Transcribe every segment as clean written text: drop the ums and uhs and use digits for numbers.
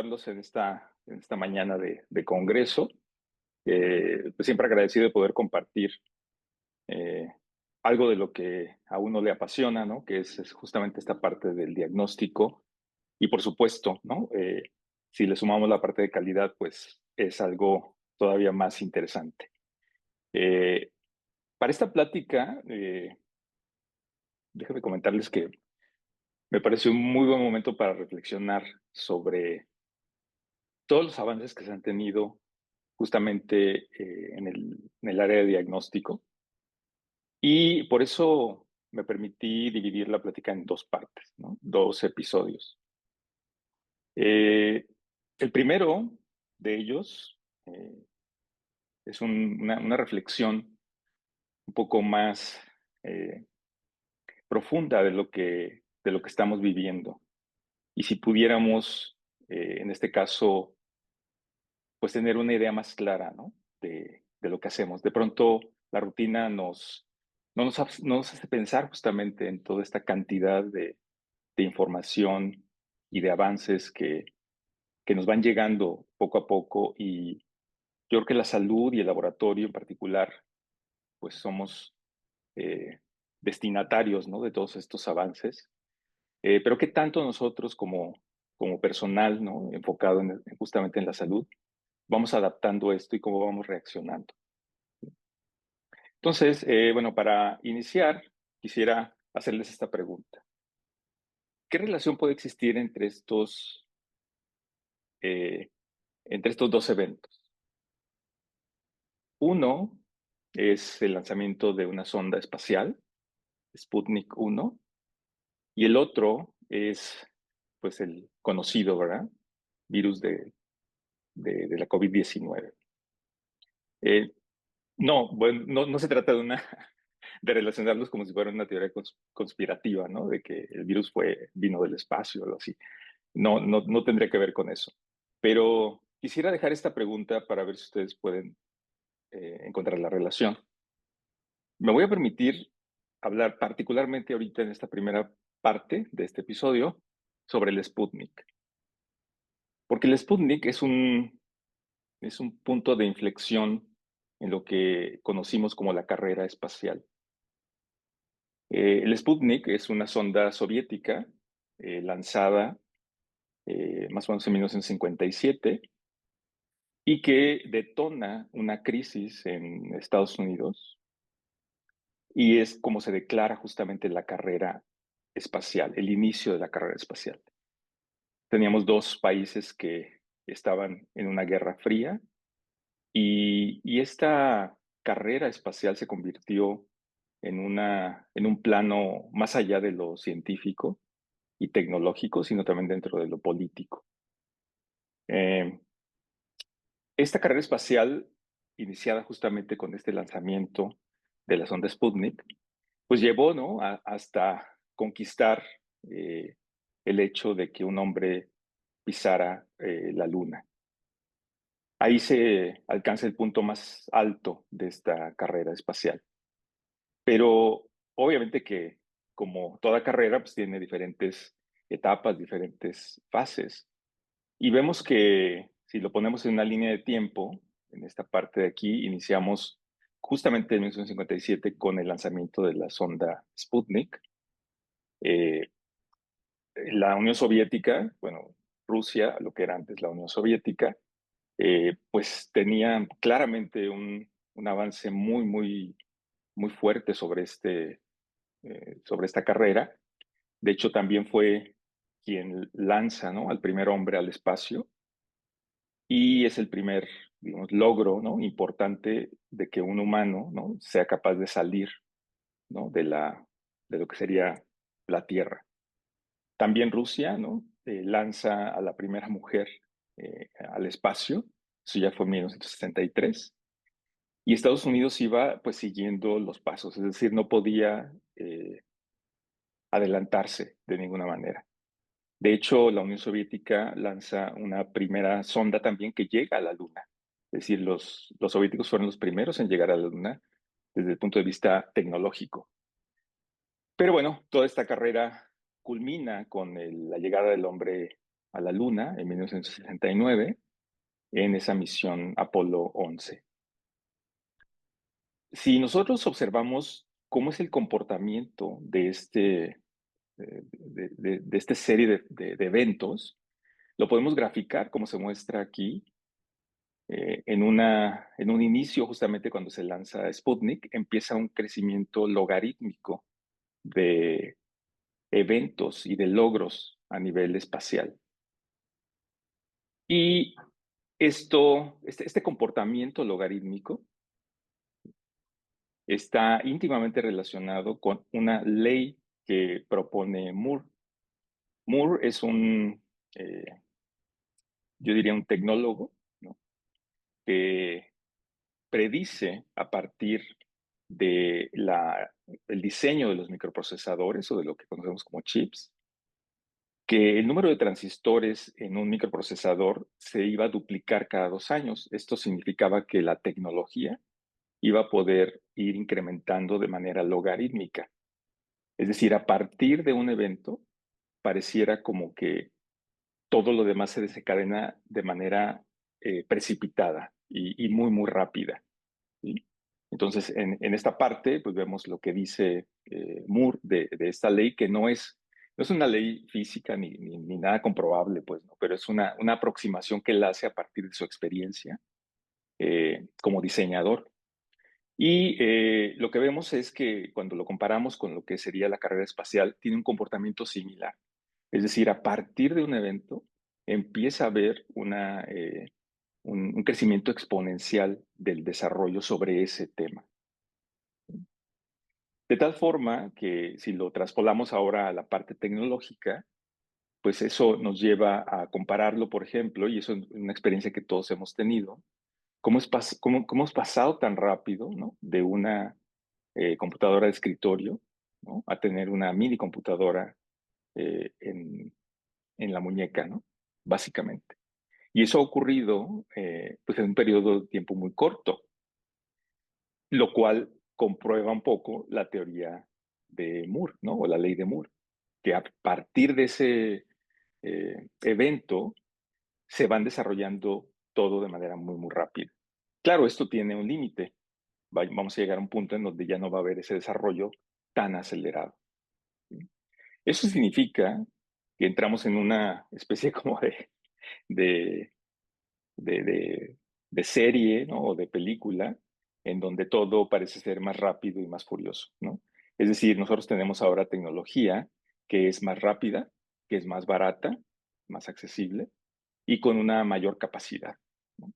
saludarlos en esta mañana de Congreso. Pues siempre agradecido de poder compartir eh, algo de lo que a uno le apasiona, ¿no? Que es justamente esta parte del diagnóstico. Y por supuesto, ¿no? Si le sumamos la parte de calidad, pues es algo todavía más interesante. Eh, para esta plática, déjenme comentarles que me pareció un muy buen momento para reflexionar sobre todos los avances que se han tenido justamente en el área de diagnóstico. Y por eso me permití dividir la plática en dos partes, ¿no? Dos episodios. Eh, el primero de ellos es una reflexión un poco más eh, profunda de lo que estamos viviendo. Y si pudiéramos, en este caso, pues tener una idea más clara, ¿no? De lo que hacemos. De pronto la rutina no nos hace pensar justamente en toda esta cantidad de información y de avances que nos van llegando poco a poco, y yo creo que la salud y el laboratorio en particular, pues somos eh, destinatarios, ¿no? De todos estos avances. Pero qué tanto nosotros como personal, ¿no? Enfocado justamente en la salud, vamos adaptando esto y cómo vamos reaccionando. Entonces, bueno, para iniciar, quisiera hacerles esta pregunta. ¿Qué relación puede existir eh, entre estos dos eventos? Uno es el lanzamiento de una sonda espacial, Sputnik 1, y el otro es, pues, el conocido, ¿verdad? Virus de la COVID-19. Eh, no, bueno, no se trata de relacionarlos como si fuera una teoría conspirativa, ¿no? De que el virus vino del espacio o algo así. No tendría que ver con eso. Pero quisiera dejar esta pregunta para ver si ustedes pueden encontrar la relación. Me voy a permitir hablar particularmente ahorita en esta primera parte de este episodio sobre el Sputnik. Porque el Sputnik es un punto de inflexión en lo que conocimos como la carrera espacial. El Sputnik es una sonda soviética lanzada más o menos en 1957 y que detona una crisis en Estados Unidos, y es como se declara justamente la carrera espacial, el inicio de la carrera espacial. Teníamos dos países que estaban en una guerra fría, y esta carrera espacial se convirtió en un plano más allá de lo científico y tecnológico, sino también dentro de lo político. Eh, esta carrera espacial, iniciada justamente con este lanzamiento de la sonda Sputnik, pues llevó, ¿no? Hasta conquistar eh, el hecho de que un hombre pisara la luna. Ahí se alcanza el punto más alto de esta carrera espacial. Pero obviamente que, como toda carrera, pues tiene diferentes etapas, diferentes fases. Y vemos que si lo ponemos en una línea de tiempo, en esta parte de aquí, iniciamos justamente en 1957 con el lanzamiento de la sonda Sputnik. Eh, la Unión Soviética, bueno, Rusia, lo que era antes la Unión Soviética, pues tenía claramente un avance muy fuerte sobre esta carrera. De hecho, también fue quien lanza, ¿no? Al primer hombre al espacio, y es el primer, digamos, logro, ¿no? Importante de que un humano, ¿no? Sea capaz de salir, ¿no? De lo que sería la Tierra. También Rusia, ¿no? Lanza a la primera mujer al espacio. Eso ya fue en 1963. Y Estados Unidos iba, pues, siguiendo los pasos, es decir, no podía adelantarse de ninguna manera. De hecho, la Unión Soviética lanza una primera sonda también que llega a la Luna. Es decir, los soviéticos fueron los primeros en llegar a la Luna desde el punto de vista tecnológico. Pero bueno, toda esta carrera culmina con la llegada del hombre a la Luna en 1969 en esa misión Apolo 11. Si nosotros observamos cómo es el comportamiento de esta serie de eventos, lo podemos graficar como se muestra aquí. En un inicio, justamente cuando se lanza Sputnik, empieza un crecimiento logarítmico de eventos y de logros a nivel espacial. Y este comportamiento logarítmico está íntimamente relacionado con una ley que propone Moore. Moore es eh, yo diría, un tecnólogo, ¿no? Que predice a partir del diseño de los microprocesadores o de lo que conocemos como chips, que el número de transistores en un microprocesador se iba a duplicar cada 2 años. Esto significaba que la tecnología iba a poder ir incrementando de manera logarítmica. Es decir, a partir de un evento, pareciera como que todo lo demás se desencadena de manera precipitada y muy, muy rápida. ¿Sí? Entonces, en esta parte, pues vemos lo que dice Moore de esta ley, que no es una ley física ni nada comprobable, pues, ¿no? Pero es una aproximación que él hace a partir de su experiencia como diseñador. Y lo que vemos es que cuando lo comparamos con lo que sería la carrera espacial, tiene un comportamiento similar. Es decir, a partir de un evento empieza a haber un crecimiento exponencial del desarrollo sobre ese tema. De tal forma que si lo traspolamos ahora a la parte tecnológica, pues eso nos lleva a compararlo, por ejemplo, y eso es una experiencia que todos hemos tenido, cómo hemos pasado tan rápido, ¿no? De una computadora de escritorio, ¿no? A tener una mini computadora eh, en, en la muñeca, ¿no? Básicamente. Y eso ha ocurrido pues en un periodo de tiempo muy corto, lo cual comprueba un poco la teoría de Moore, ¿no? O la ley de Moore, que a partir de ese evento se van desarrollando todo de manera muy, muy rápida. Claro, esto tiene un límite. Vamos a llegar a un punto en donde ya no va a haber ese desarrollo tan acelerado. ¿Sí? Eso significa que entramos en una especie como de, de, de, de serie, ¿no? O de película, en donde todo parece ser más rápido y más furioso, ¿no? Es decir, nosotros tenemos ahora tecnología que es más rápida, que es más barata, más accesible y con una mayor capacidad, ¿no?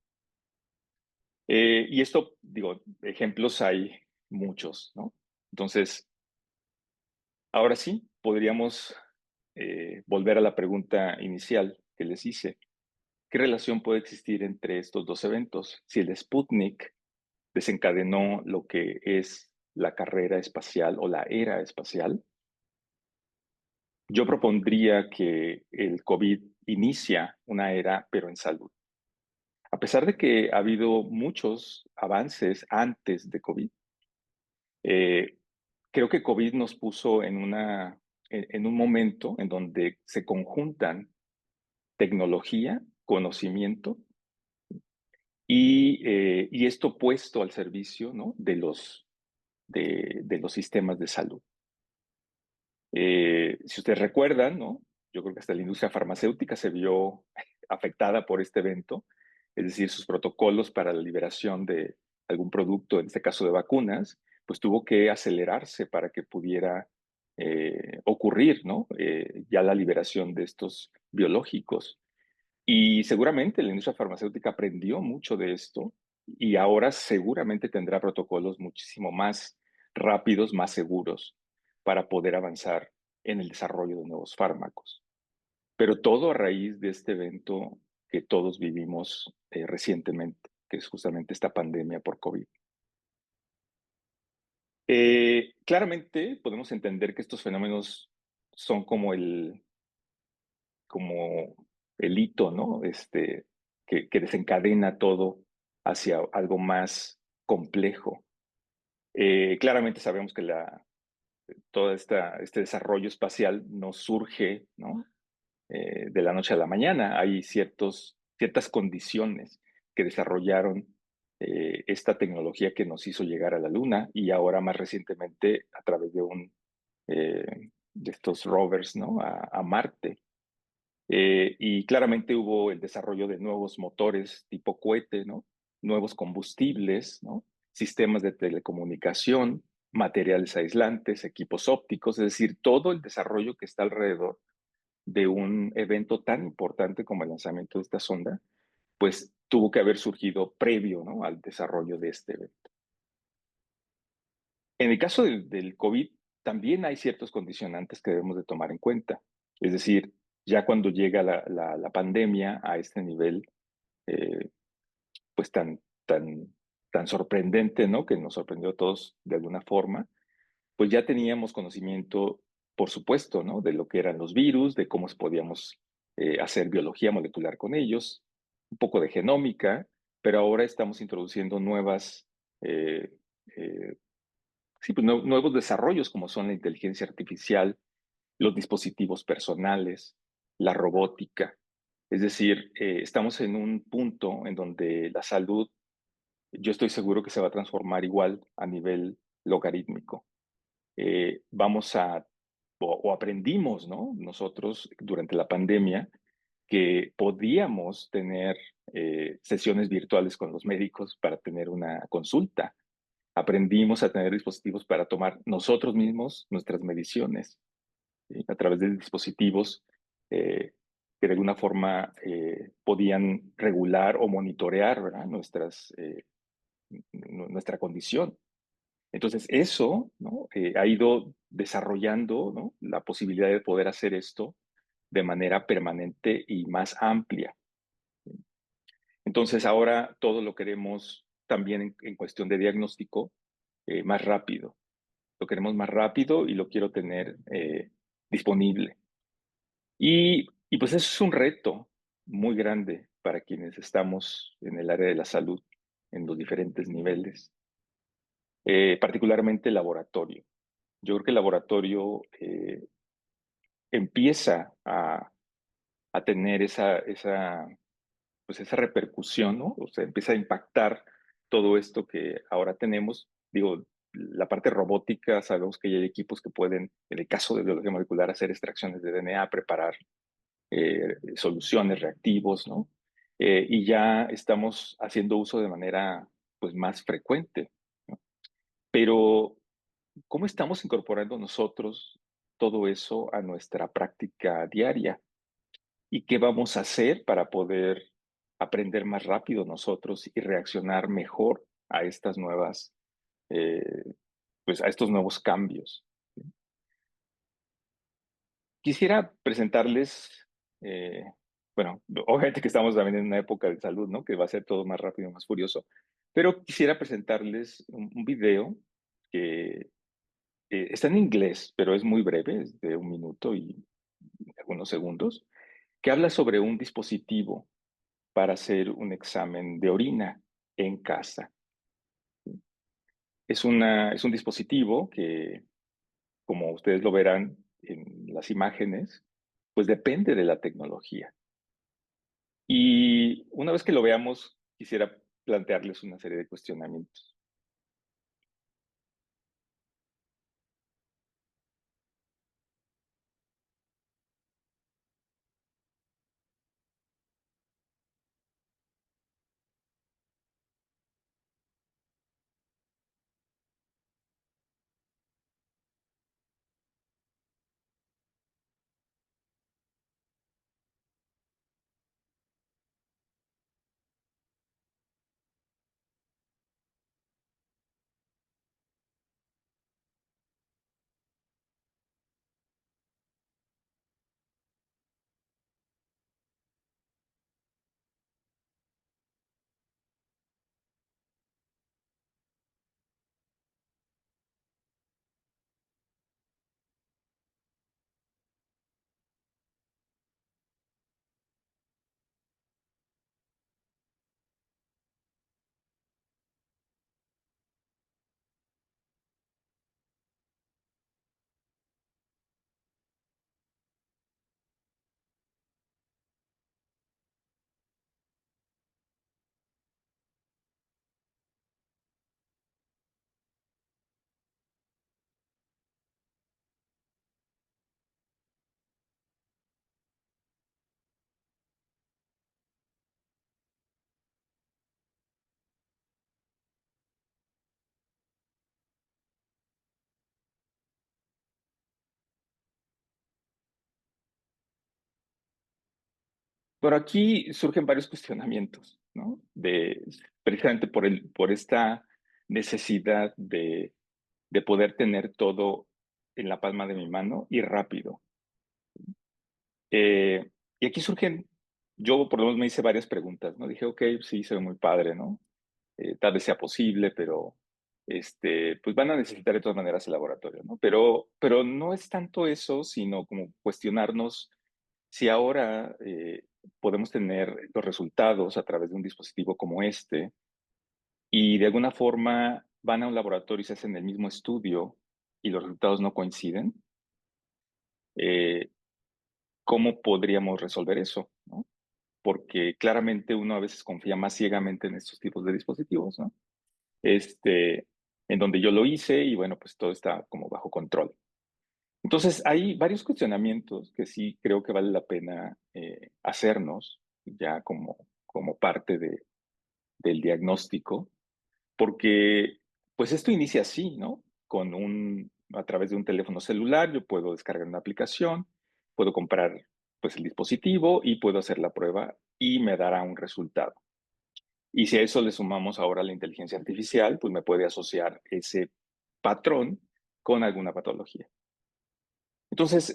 Y esto, digo, ejemplos hay muchos, ¿no? Entonces, ahora sí, podríamos volver a la pregunta inicial que les hice. ¿Qué relación puede existir entre estos dos eventos? Si el Sputnik desencadenó lo que es la carrera espacial o la era espacial, yo propondría que el COVID inicia una era, pero en salud. A pesar de que ha habido muchos avances antes de COVID, eh, creo que COVID nos puso en un momento en donde se conjuntan tecnología, conocimiento y esto puesto al servicio, ¿no? De los sistemas de salud. Si ustedes recuerdan, ¿no? Yo creo que hasta la industria farmacéutica se vio afectada por este evento, es decir, sus protocolos para la liberación de algún producto, en este caso de vacunas, pues tuvo que acelerarse para que pudiera ocurrir, ¿no? Ya la liberación de estos biológicos. Y seguramente la industria farmacéutica aprendió mucho de esto y ahora seguramente tendrá protocolos muchísimo más rápidos, más seguros para poder avanzar en el desarrollo de nuevos fármacos. Pero todo a raíz de este evento que todos vivimos recientemente, que es justamente esta pandemia por COVID. Claramente podemos entender que estos fenómenos son como el hito, ¿no? Que desencadena todo hacia algo más complejo. Claramente sabemos que todo este desarrollo espacial no surge, ¿no? de la noche a la mañana. Hay ciertas condiciones que desarrollaron esta tecnología que nos hizo llegar a la Luna y ahora más recientemente a través de estos rovers, ¿no? A Marte. Y claramente hubo el desarrollo de nuevos motores tipo cohete, ¿no? Nuevos combustibles, ¿no? Sistemas de telecomunicación, materiales aislantes, equipos ópticos, es decir, todo el desarrollo que está alrededor de un evento tan importante como el lanzamiento de esta sonda, pues tuvo que haber surgido previo, ¿no? Al desarrollo de este evento. En el caso del COVID, también hay ciertos condicionantes que debemos de tomar en cuenta. Es decir, ya cuando llega la pandemia a este nivel, eh, pues tan sorprendente, ¿no? Que nos sorprendió a todos de alguna forma, pues ya teníamos conocimiento, por supuesto, ¿no? De lo que eran los virus, de cómo podíamos hacer biología molecular con ellos, un poco de genómica, pero ahora estamos introduciendo eh, eh, sí, pues nuevos desarrollos como son la inteligencia artificial, los dispositivos personales, la robótica. Es decir, estamos en un punto en donde la salud, yo estoy seguro que se va a transformar igual a nivel logarítmico. Vamos a, o aprendimos, ¿no? Nosotros durante la pandemia que podíamos tener sesiones virtuales con los médicos para tener una consulta. Aprendimos a tener dispositivos para tomar nosotros mismos nuestras mediciones, ¿sí? A través de dispositivos que de alguna forma podían regular o monitorear, ¿verdad? Nuestra condición. Entonces, eso, ¿no? Ha ido desarrollando, ¿no? La posibilidad de poder hacer esto de manera permanente y más amplia. Entonces, ahora todo lo queremos también en cuestión de diagnóstico más rápido. Lo queremos más rápido y lo quiero tener disponible. Y pues eso es un reto muy grande para quienes estamos en el área de la salud en los diferentes niveles, particularmente el laboratorio. Yo creo que el laboratorio empieza a tener pues esa repercusión, ¿no? O sea, empieza a impactar todo esto que ahora tenemos. Digo, la parte robótica, sabemos que ya hay equipos que pueden, en el caso de biología molecular, hacer extracciones de DNA, preparar soluciones, reactivos, ¿no? Y ya estamos haciendo uso de manera, pues, más frecuente, ¿no? Pero, ¿cómo estamos incorporando nosotros todo eso a nuestra práctica diaria? ¿Y qué vamos a hacer para poder aprender más rápido nosotros y reaccionar mejor a estas nuevas, eh, pues a estos nuevos cambios? Quisiera presentarles, eh, bueno, obviamente que estamos también en una época de salud, ¿no? Que va a ser todo más rápido, más furioso, pero quisiera presentarles un video que está en inglés, pero es muy breve, es de 1 minuto y algunos segundos, que habla sobre un dispositivo para hacer un examen de orina en casa. Es un dispositivo que, como ustedes lo verán en las imágenes, pues depende de la tecnología. Y una vez que lo veamos, quisiera plantearles una serie de cuestionamientos. Pero aquí surgen varios cuestionamientos, ¿no? Precisamente por esta necesidad de poder tener todo en la palma de mi mano y rápido. Eh, y aquí surgen, yo por lo menos me hice varias preguntas, ¿no? Dije, ok, sí, se ve muy padre, ¿no? Tal vez sea posible, pero pues van a necesitar de todas maneras el laboratorio, ¿no? Pero no es tanto eso, sino como cuestionarnos si ahora podemos tener los resultados a través de un dispositivo como este y de alguna forma van a un laboratorio y se hacen el mismo estudio y los resultados no coinciden, eh, ¿cómo podríamos resolver eso? ¿No? Porque claramente uno a veces confía más ciegamente en estos tipos de dispositivos, ¿no? Este, en donde yo lo hice y bueno, pues todo está como bajo control. Entonces, hay varios cuestionamientos que sí creo que vale la pena hacernos ya como parte del diagnóstico, porque pues esto inicia así, ¿no? A través de un teléfono celular, yo puedo descargar una aplicación, puedo comprar pues el dispositivo y puedo hacer la prueba y me dará un resultado. Y si a eso le sumamos ahora la inteligencia artificial, pues me puede asociar ese patrón con alguna patología. Entonces,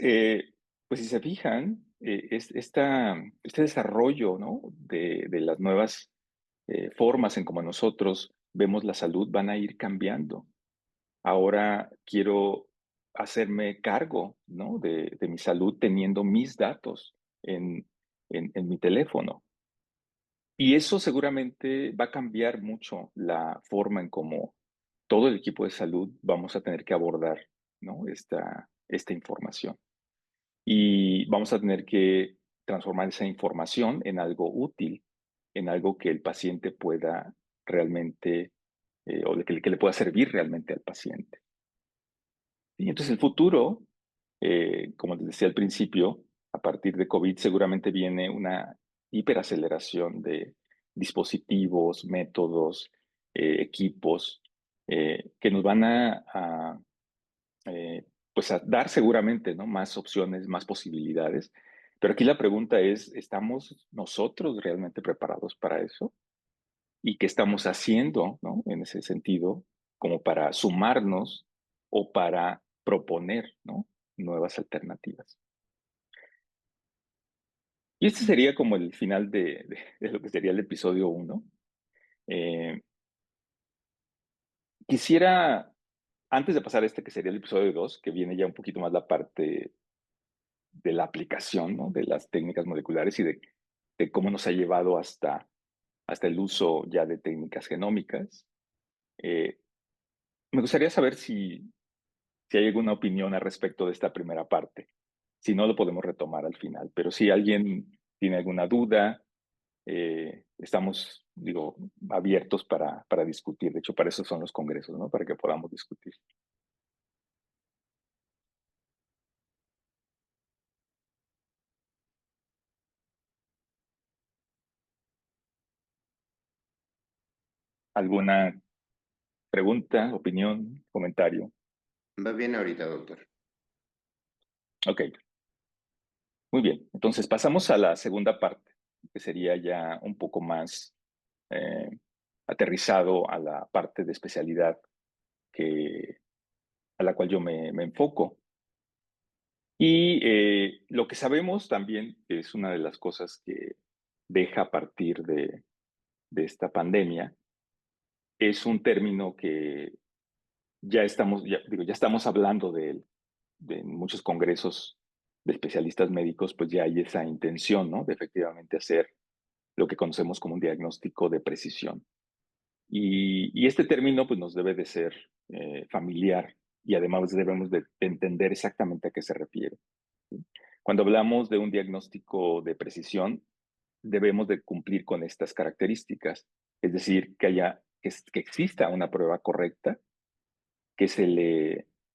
pues si se fijan, este desarrollo, ¿no? de las nuevas formas en cómo nosotros vemos la salud van a ir cambiando. Ahora quiero hacerme cargo, ¿no? de mi salud teniendo mis datos en, en mi teléfono. Y eso seguramente va a cambiar mucho la forma en cómo todo el equipo de salud vamos a tener que abordar, ¿no? esta información. Y vamos a tener que transformar esa información en algo útil, en algo que el paciente pueda realmente, o que le pueda servir realmente al paciente. Y entonces el futuro, como les decía al principio, a partir de COVID seguramente viene una hiperaceleración de dispositivos, métodos, equipos, que nos van pues a dar seguramente, ¿no? Más opciones, más posibilidades. Pero aquí la pregunta es, ¿estamos nosotros realmente preparados para eso? ¿Y qué estamos haciendo, ¿no? En ese sentido, como para sumarnos o para proponer, ¿no? Nuevas alternativas. Y este sería como el final de lo que sería el episodio uno. Eh, Quisiera, antes de pasar a este que sería el episodio 2, que viene ya un poquito más la parte de la aplicación, ¿no? De las técnicas moleculares y de cómo nos ha llevado hasta el uso ya de técnicas genómicas. Eh, Me gustaría saber si hay alguna opinión al respecto de esta primera parte. Si no, lo podemos retomar al final. Pero si alguien tiene alguna duda, estamos, digo, abiertos para discutir. De hecho, para eso son los congresos, ¿no? Para que podamos discutir. ¿Alguna pregunta, opinión, comentario? Va bien ahorita, doctor. Ok, muy bien. Entonces pasamos a la segunda parte, que sería ya un poco más eh, aterrizado a la parte de especialidad a la cual yo me enfoco. Y lo que sabemos también, que es una de las cosas que deja a partir de esta pandemia, es un término que ya estamos hablando de él, de en muchos congresos de especialistas médicos, pues ya hay esa intención, ¿no? De efectivamente hacer lo que conocemos como un diagnóstico de precisión. Y este término, pues nos debe de ser familiar y además debemos de entender exactamente a qué se refiere. ¿Sí? Cuando hablamos de un diagnóstico de precisión, debemos de cumplir con estas características, es decir, que exista una prueba correcta, que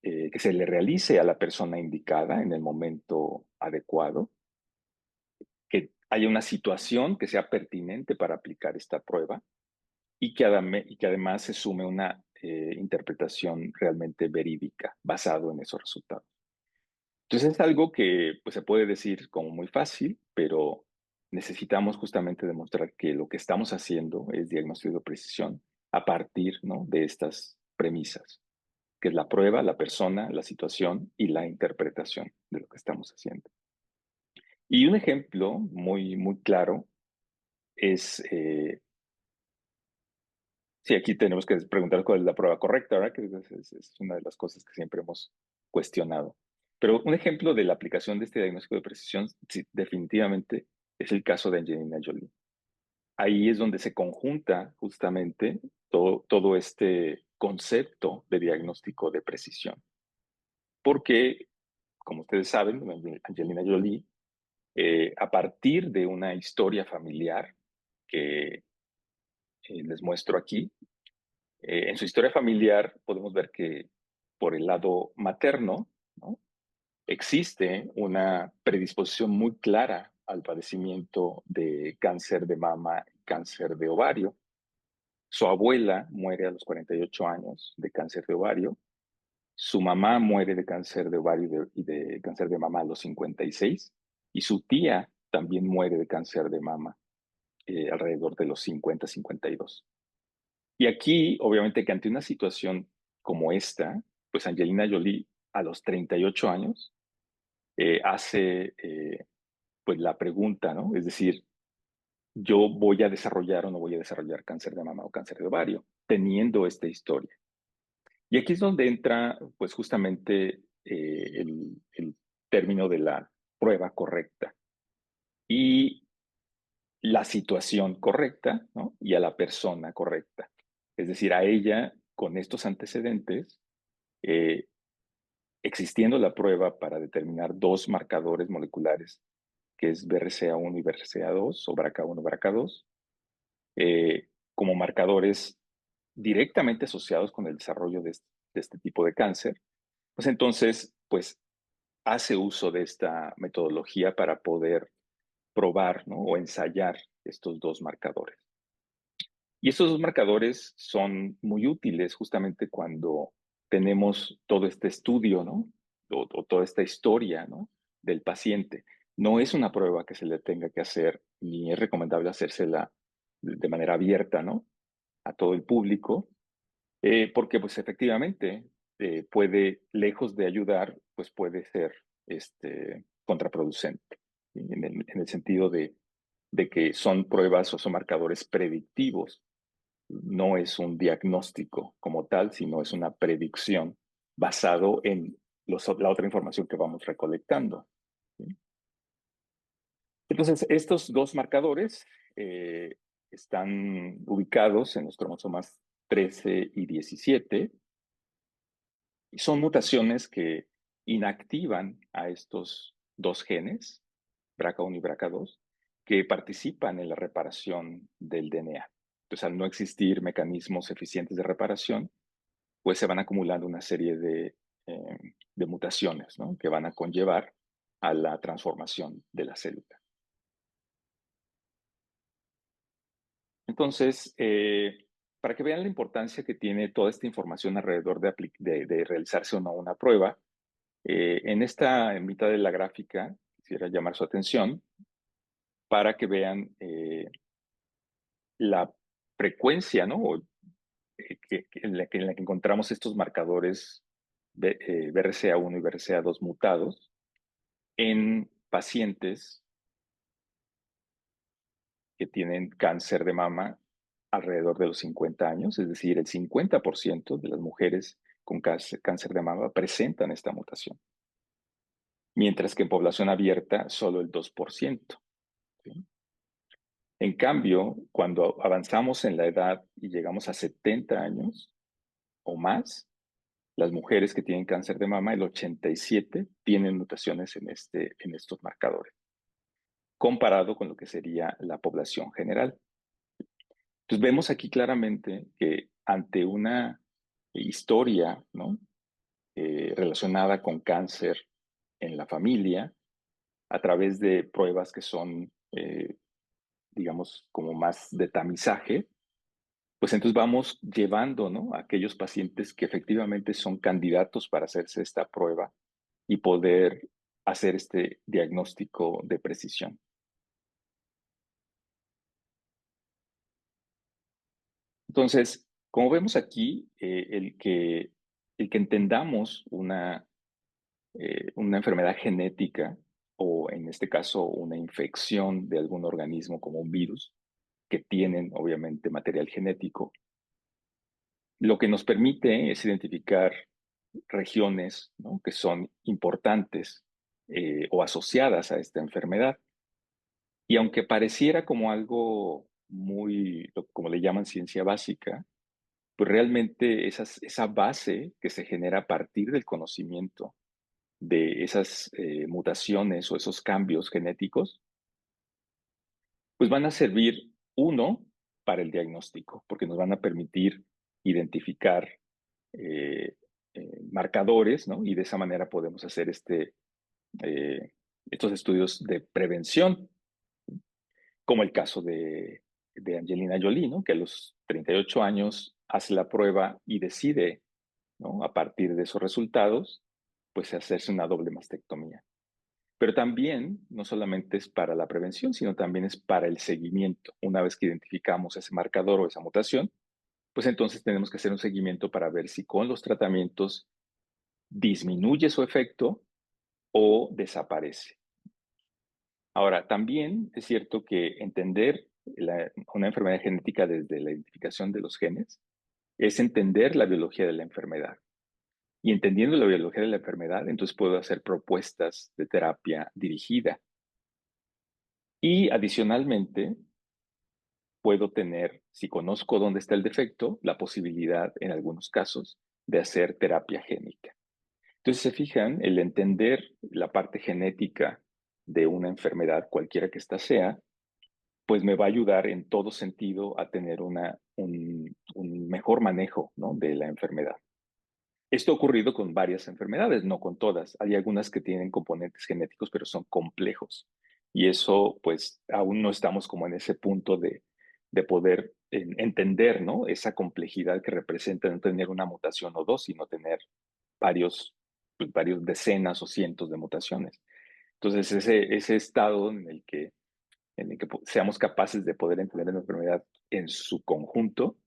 que se le realice a la persona indicada en el momento adecuado, que haya una situación que sea pertinente para aplicar esta prueba y que además se sume una interpretación realmente verídica basado en esos resultados. Entonces es algo que pues, se puede decir como muy fácil, pero necesitamos justamente demostrar que lo que estamos haciendo es diagnóstico de precisión a partir, ¿no?, de estas premisas, que es la prueba, la persona, la situación y la interpretación de lo que estamos haciendo. Y un ejemplo muy, muy claro es, sí, aquí tenemos que preguntar cuál es la prueba correcta, ¿verdad? Que es una de las cosas que siempre hemos cuestionado. Pero un ejemplo de la aplicación de este diagnóstico de precisión, sí, definitivamente, es el caso de Angelina Jolie. Ahí es donde se conjunta justamente todo este concepto de diagnóstico de precisión. Porque, como ustedes saben, Angelina Jolie, a partir de una historia familiar que les muestro aquí, en su historia familiar podemos ver que por el lado materno, ¿no?, existe una predisposición muy clara al padecimiento de cáncer de mama y cáncer de ovario. Su abuela muere a los 48 años de cáncer de ovario. Su mamá muere de cáncer de ovario y de cáncer de mama a los 56. Y su tía también muere de cáncer de mama alrededor de los 50, 52. Y aquí, obviamente, que ante una situación como esta, pues Angelina Jolie a los 38 años hace pues la pregunta, ¿no? Es decir, yo voy a desarrollar o no voy a desarrollar cáncer de mama o cáncer de ovario, teniendo esta historia. Y aquí es donde entra, pues justamente el término de la prueba correcta y la situación correcta, ¿no?, y a la persona correcta. Es decir, a ella, con estos antecedentes, eh, existiendo la prueba para determinar dos marcadores moleculares, que es BRCA1 y BRCA2, o BRCA1 y BRCA2, como marcadores directamente asociados con el desarrollo de este tipo de cáncer, pues entonces, pues hace uso de esta metodología para poder probar, ¿no?, o ensayar estos dos marcadores. Y estos dos marcadores son muy útiles justamente cuando tenemos todo este estudio, ¿no?, o toda esta historia, ¿no?, del paciente. No es una prueba que se le tenga que hacer, ni es recomendable hacérsela de manera abierta, ¿no?, a todo el público, porque pues efectivamente puede, lejos de ayudar, pues puede ser contraproducente, ¿sí?, en el sentido de que son pruebas o son marcadores predictivos. No es un diagnóstico como tal, sino es una predicción basado en la otra información que vamos recolectando, ¿sí? Entonces, estos dos marcadores están ubicados en los cromosomas 13 y 17 y son mutaciones que inactivan a estos dos genes, BRCA1 y BRCA2, que participan en la reparación del DNA. Entonces, al no existir mecanismos eficientes de reparación, pues se van acumulando una serie de mutaciones, ¿no?, que van a conllevar a la transformación de la célula. Entonces, para que vean la importancia que tiene toda esta información alrededor de realizarse o no una prueba, en mitad de la gráfica quisiera llamar su atención para que vean la frecuencia, ¿no?, en la que encontramos estos marcadores BRCA1 y BRCA2 mutados en pacientes que tienen cáncer de mama alrededor de los 50 años, es decir, el 50% de las mujeres con cáncer de mama presentan esta mutación, mientras que en población abierta solo el 2%, ¿sí? En cambio, cuando avanzamos en la edad y llegamos a 70 años o más, las mujeres que tienen cáncer de mama, el 87 tienen mutaciones en estos marcadores, comparado con lo que sería la población general. Entonces vemos aquí claramente que ante una historia, ¿no?, relacionada con cáncer en la familia, a través de pruebas que son, digamos, como más de tamizaje, pues entonces vamos llevando, ¿no?, a aquellos pacientes que efectivamente son candidatos para hacerse esta prueba y poder hacer este diagnóstico de precisión. Entonces, como vemos aquí, el que entendamos una enfermedad genética o en este caso una infección de algún organismo como un virus, que tienen obviamente material genético, lo que nos permite es identificar regiones, ¿no?, que son importantes o asociadas a esta enfermedad. Y aunque pareciera como algo muy, como le llaman ciencia básica, pues realmente esa base que se genera a partir del conocimiento de esas mutaciones o esos cambios genéticos, pues van a servir, uno, para el diagnóstico, porque nos van a permitir identificar eh, marcadores, ¿no? Y de esa manera podemos hacer eh, estos estudios de prevención, como el caso de Angelina Jolie, ¿no?, que a los 38 años hace la prueba y decide, ¿no?, a partir de esos resultados, pues hacerse una doble mastectomía. Pero también no solamente es para la prevención, sino también es para el seguimiento. Una vez que identificamos ese marcador o esa mutación, pues entonces tenemos que hacer un seguimiento para ver si con los tratamientos disminuye su efecto o desaparece. Ahora, también es cierto que entender una enfermedad genética desde la identificación de los genes es entender la biología de la enfermedad. Y entendiendo la biología de la enfermedad, entonces puedo hacer propuestas de terapia dirigida. Y adicionalmente, puedo tener, si conozco dónde está el defecto, la posibilidad, en algunos casos, de hacer terapia génica. Entonces, se fijan, el entender la parte genética de una enfermedad, cualquiera que ésta sea, pues me va a ayudar en todo sentido a tener un mejor manejo, ¿no?, de la enfermedad. Esto ha ocurrido con varias enfermedades, no con todas. Hay algunas que tienen componentes genéticos, pero son complejos. Y eso, pues, aún no estamos como en ese punto de poder entender, ¿no?, esa complejidad que representa no tener una mutación o dos, sino tener varios, pues, varios decenas o cientos de mutaciones. Entonces, ese estado en el que seamos capaces de poder entender la enfermedad en su conjunto,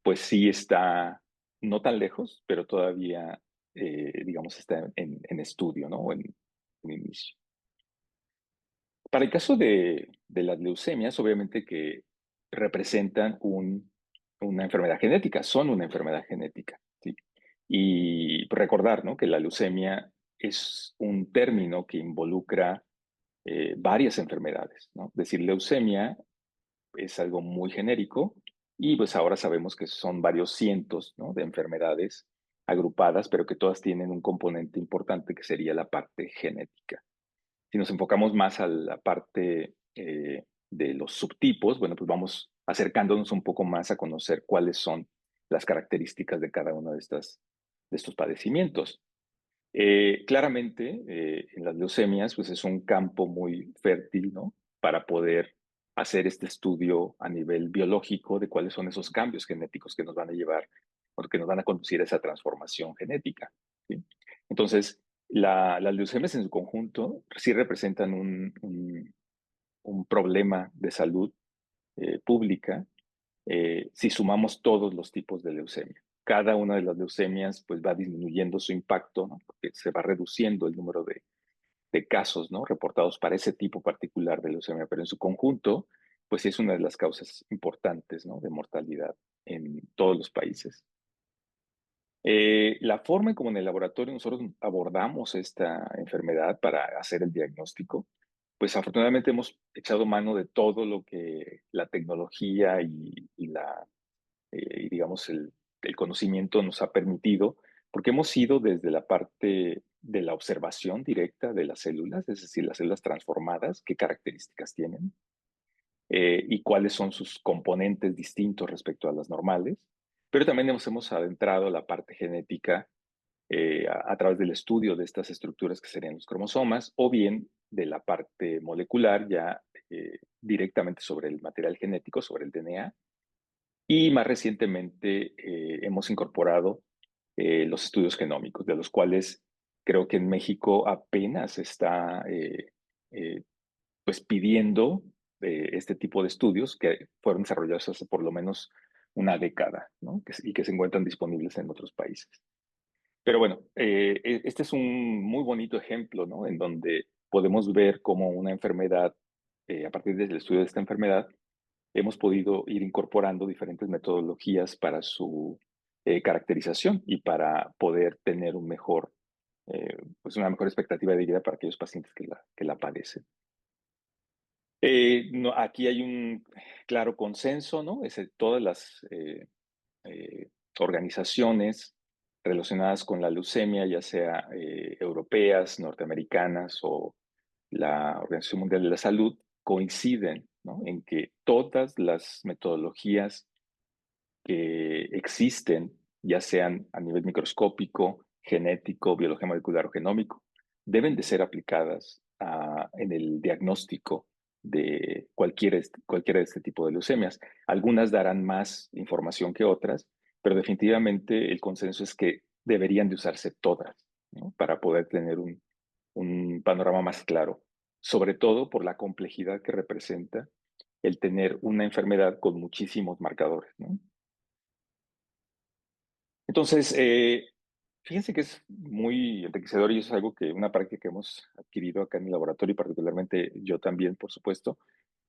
pues sí está no tan lejos, pero todavía, digamos, está en estudio, ¿no? O en inicio. Para el caso de las leucemias, obviamente que representan una enfermedad genética, son una enfermedad genética, ¿sí? Y recordar, ¿no?, que la leucemia es un término que involucra varias enfermedades, ¿no? Decir leucemia es algo muy genérico y pues ahora sabemos que son varios cientos, ¿no?, de enfermedades agrupadas, pero que todas tienen un componente importante que sería la parte genética. Si nos enfocamos más a la parte de los subtipos, bueno, pues vamos acercándonos un poco más a conocer cuáles son las características de cada uno de estos padecimientos. Claramente, en las leucemias, pues es un campo muy fértil, ¿no?, para poder hacer este estudio a nivel biológico de cuáles son esos cambios genéticos que nos van a llevar o que nos van a conducir a esa transformación genética, ¿sí? Entonces, las leucemias en su conjunto sí representan un problema de salud pública si sumamos todos los tipos de leucemia. Cada una de las leucemias pues va disminuyendo su impacto, ¿no?, porque se va reduciendo el número de casos, ¿no?, reportados para ese tipo particular de leucemia, pero en su conjunto pues sí es una de las causas importantes, ¿no?, de mortalidad en todos los países. La forma en como en el laboratorio nosotros abordamos esta enfermedad para hacer el diagnóstico, pues afortunadamente hemos echado mano de todo lo que la tecnología y digamos el conocimiento nos ha permitido, porque hemos ido desde la parte de la observación directa de las células, es decir, las células transformadas, qué características tienen y cuáles son sus componentes distintos respecto a las normales, pero también nos hemos adentrado a la parte genética a través del estudio de estas estructuras que serían los cromosomas, o bien de la parte molecular ya directamente sobre el material genético, sobre el DNA. Y más recientemente hemos incorporado los estudios genómicos, de los cuales creo que en México apenas está eh, pues pidiendo este tipo de estudios que fueron desarrollados hace por lo menos una década, ¿no? Y que se encuentran disponibles en otros países. Pero bueno, este es un muy bonito ejemplo, ¿no? En donde podemos ver cómo una enfermedad, a partir del estudio de esta enfermedad, hemos podido ir incorporando diferentes metodologías para su caracterización y para poder tener un mejor, pues una mejor expectativa de vida para aquellos pacientes que la padecen. No, aquí hay un claro consenso, ¿no? Todas las organizaciones relacionadas con la leucemia, ya sea europeas, norteamericanas o la Organización Mundial de la Salud, coinciden, ¿no? En que todas las metodologías que existen, ya sean a nivel microscópico, genético, biología molecular o genómico, deben de ser aplicadas en el diagnóstico de cualquiera de este tipo de leucemias. Algunas darán más información que otras, pero definitivamente el consenso es que deberían de usarse todas, ¿no? Para poder tener un panorama más claro, sobre todo por la complejidad que representa el tener una enfermedad con muchísimos marcadores, ¿no? Entonces, fíjense que es muy enriquecedor y es algo que una práctica que hemos adquirido acá en el laboratorio y particularmente yo también, por supuesto,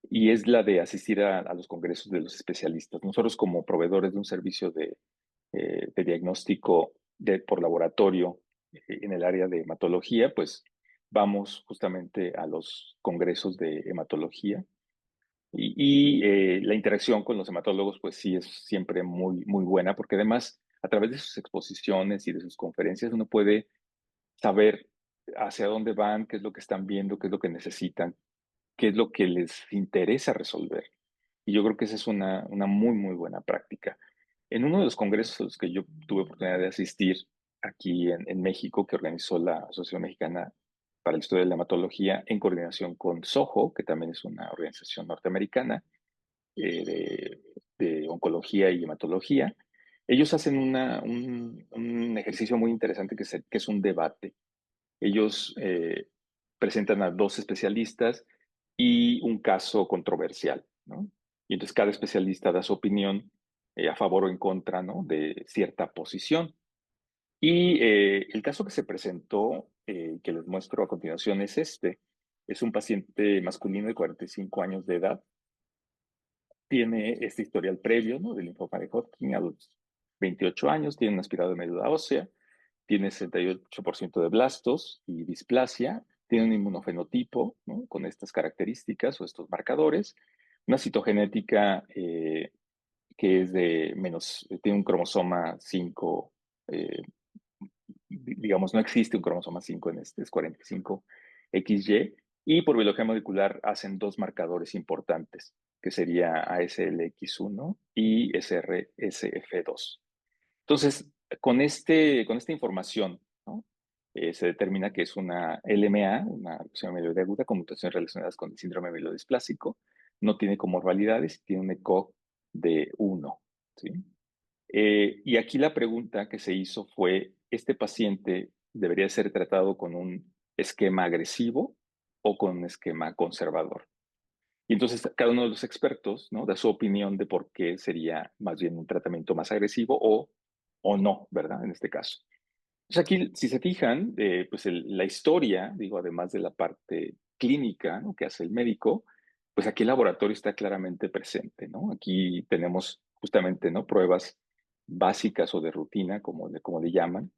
y es la de asistir a los congresos de los especialistas. Nosotros como proveedores de un servicio de diagnóstico por laboratorio en el área de hematología, pues vamos justamente a los congresos de hematología y la interacción con los hematólogos, pues sí es siempre muy, muy buena, porque además, a través de sus exposiciones y de sus conferencias, uno puede saber hacia dónde van, qué es lo que están viendo, qué es lo que necesitan, qué es lo que les interesa resolver. Y yo creo que esa es una muy, muy buena práctica. En uno de los congresos a los que yo tuve oportunidad de asistir aquí en México, que organizó la Asociación Mexicana para el Estudio de la Hematología, en coordinación con SOHO, que también es una organización norteamericana de oncología y hematología, ellos hacen un ejercicio muy interesante que es un debate. Ellos presentan a dos especialistas y un caso controversial, ¿no? Y entonces cada especialista da su opinión a favor o en contra, ¿no? De cierta posición. Y el caso que se presentó, que les muestro a continuación, es este. Es un paciente masculino de 45 años de edad. Tiene este historial previo, ¿no? De linfoma de Hodgkin a los 28 años, tiene un aspirado de médula ósea, tiene 68% de blastos y displasia, tiene un inmunofenotipo, ¿no? Con estas características o estos marcadores, una citogenética que es de menos, tiene un cromosoma 5, digamos, no existe un cromosoma 5 en este, es 45XY, y por biología molecular hacen dos marcadores importantes, que sería ASLX1 y SRSF2. Entonces, con esta información, ¿no? Se determina que es una LMA, una leucemia mieloide aguda con mutaciones relacionadas con el síndrome mielodisplásico, no tiene comorbilidades, tiene un ECOG de 1, ¿sí? Y aquí la pregunta que se hizo fue, ¿este paciente debería ser tratado con un esquema agresivo o con un esquema conservador? Y entonces cada uno de los expertos, ¿no? Da su opinión de por qué sería más bien un tratamiento más agresivo o no, ¿verdad? En este caso. Entonces aquí, si se fijan, pues la historia, digo, además de la parte clínica, ¿no? Que hace el médico, pues aquí el laboratorio está claramente presente, ¿no? Aquí tenemos justamente, ¿no? Pruebas básicas o de rutina, como le llaman,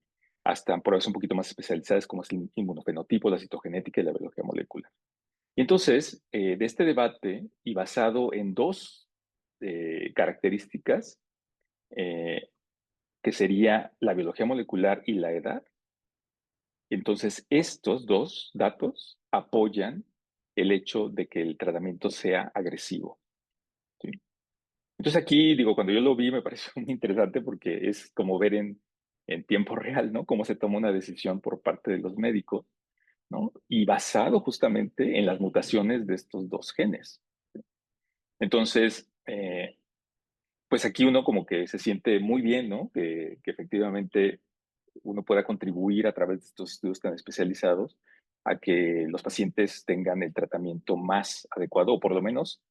hasta pruebas un poquito más especializadas como es el inmunofenotipo, la citogenética y la biología molecular. Y entonces, de este debate y basado en dos características, eh, que sería la biología molecular y la edad, entonces estos dos datos apoyan el hecho de que el tratamiento sea agresivo, ¿sí? Entonces aquí, digo, cuando yo lo vi me pareció muy interesante porque es como ver en tiempo real, ¿no? Cómo se toma una decisión por parte de los médicos, ¿no? Y basado justamente en las mutaciones de estos dos genes. Entonces, pues aquí uno como que se siente muy bien, ¿no? Que efectivamente uno pueda contribuir a través de estos estudios tan especializados a que los pacientes tengan el tratamiento más adecuado, o por lo menos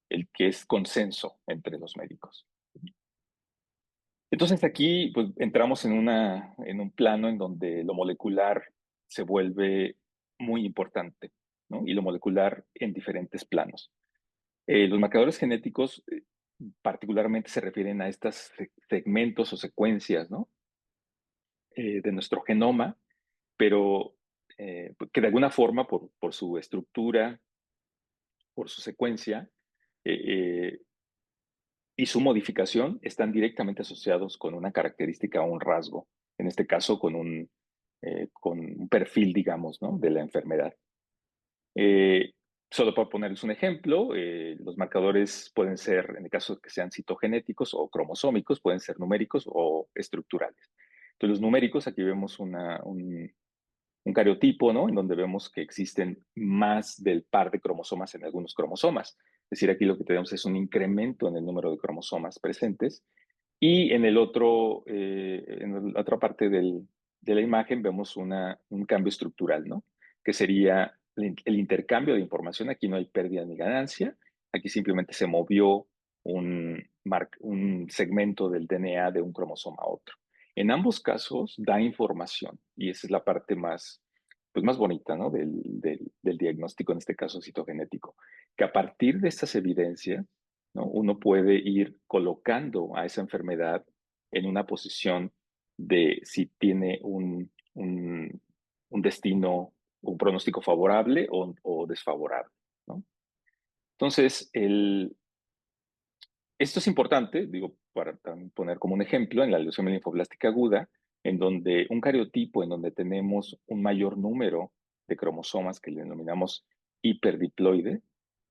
el que es consenso entre los médicos. Entonces aquí pues, entramos en un plano en donde lo molecular se vuelve muy importante, ¿no? Y lo molecular en diferentes planos. Los marcadores genéticos particularmente se refieren a estos segmentos o secuencias, ¿no? De nuestro genoma, pero que de alguna forma, por su estructura, por su secuencia y su modificación, están directamente asociados con una característica o un rasgo, en este caso con un perfil, digamos, ¿no? De la enfermedad. Eh, Solo para ponerles un ejemplo, los marcadores pueden ser, en el caso de que sean citogenéticos o cromosómicos, pueden ser numéricos o estructurales. Entonces, los numéricos, aquí vemos un cariotipo, ¿no? En donde vemos que existen más del par de cromosomas en algunos cromosomas. Es decir, aquí lo que tenemos es un incremento en el número de cromosomas presentes. Y en la otra parte de la imagen vemos un cambio estructural, ¿no? Que sería el intercambio de información. Aquí no hay pérdida ni ganancia. Aquí simplemente se movió un segmento del DNA de un cromosoma a otro. En ambos casos da información y esa es la parte pues más bonita, ¿no? Del diagnóstico, en este caso citogenético, que a partir de estas evidencias, ¿no? Uno puede ir colocando a esa enfermedad en una posición de si tiene un destino, un pronóstico favorable o desfavorable, ¿no? Entonces, esto es importante, digo, para poner como un ejemplo, en la leucemia linfoblástica aguda, en donde un cariotipo, en donde tenemos un mayor número de cromosomas que le denominamos hiperdiploide,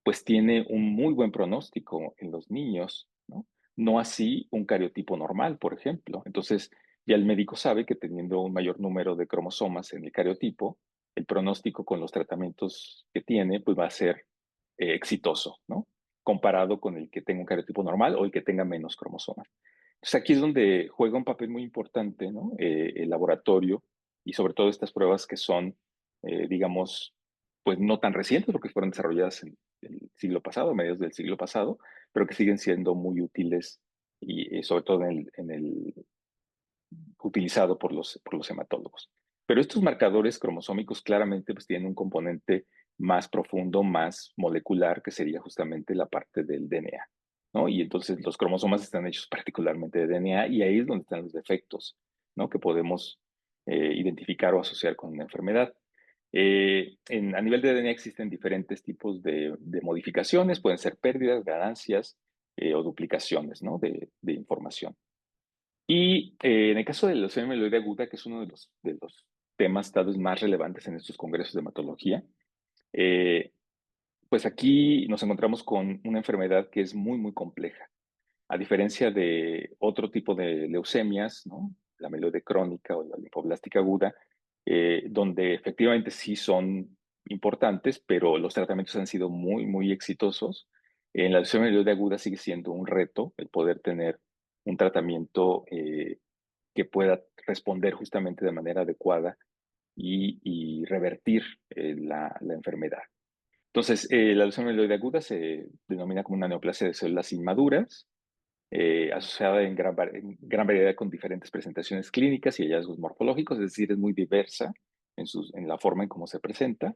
pues tiene un muy buen pronóstico en los niños, ¿no? No así un cariotipo normal, por ejemplo. Entonces, ya el médico sabe que teniendo un mayor número de cromosomas en el cariotipo, el pronóstico con los tratamientos que tiene, pues va a ser exitoso, ¿no? Comparado con el que tenga un cariotipo normal o el que tenga menos cromosomas. Entonces aquí es donde juega un papel muy importante, ¿no? El laboratorio y sobre todo estas pruebas que son, digamos, pues no tan recientes porque fueron desarrolladas en el siglo pasado, a mediados del siglo pasado, pero que siguen siendo muy útiles y sobre todo utilizado por los hematólogos. Pero estos marcadores cromosómicos claramente pues, tienen un componente más profundo, más molecular, que sería justamente la parte del DNA, ¿no? Y entonces los cromosomas están hechos particularmente de DNA y ahí es donde están los defectos, ¿no? Que podemos identificar o asociar con una enfermedad. A nivel de DNA existen diferentes tipos de modificaciones, pueden ser pérdidas, ganancias o duplicaciones, ¿no? De información. Y en el caso de la leucemia mieloide aguda, que es uno de los temas tal vez más relevantes en estos congresos de hematología, eh, pues aquí nos encontramos con una enfermedad que es muy, muy compleja. A diferencia de otro tipo de leucemias, ¿no? La mieloide crónica o la linfoblástica aguda, donde efectivamente sí son importantes, pero los tratamientos han sido muy, muy exitosos. En la leucemia mieloide aguda sigue siendo un reto el poder tener un tratamiento que pueda responder justamente de manera adecuada y revertir la enfermedad. Entonces, la leucemia mieloide aguda se denomina como una neoplasia de células inmaduras, asociada en gran variedad con diferentes presentaciones clínicas y hallazgos morfológicos, es decir, es muy diversa en la forma en cómo se presenta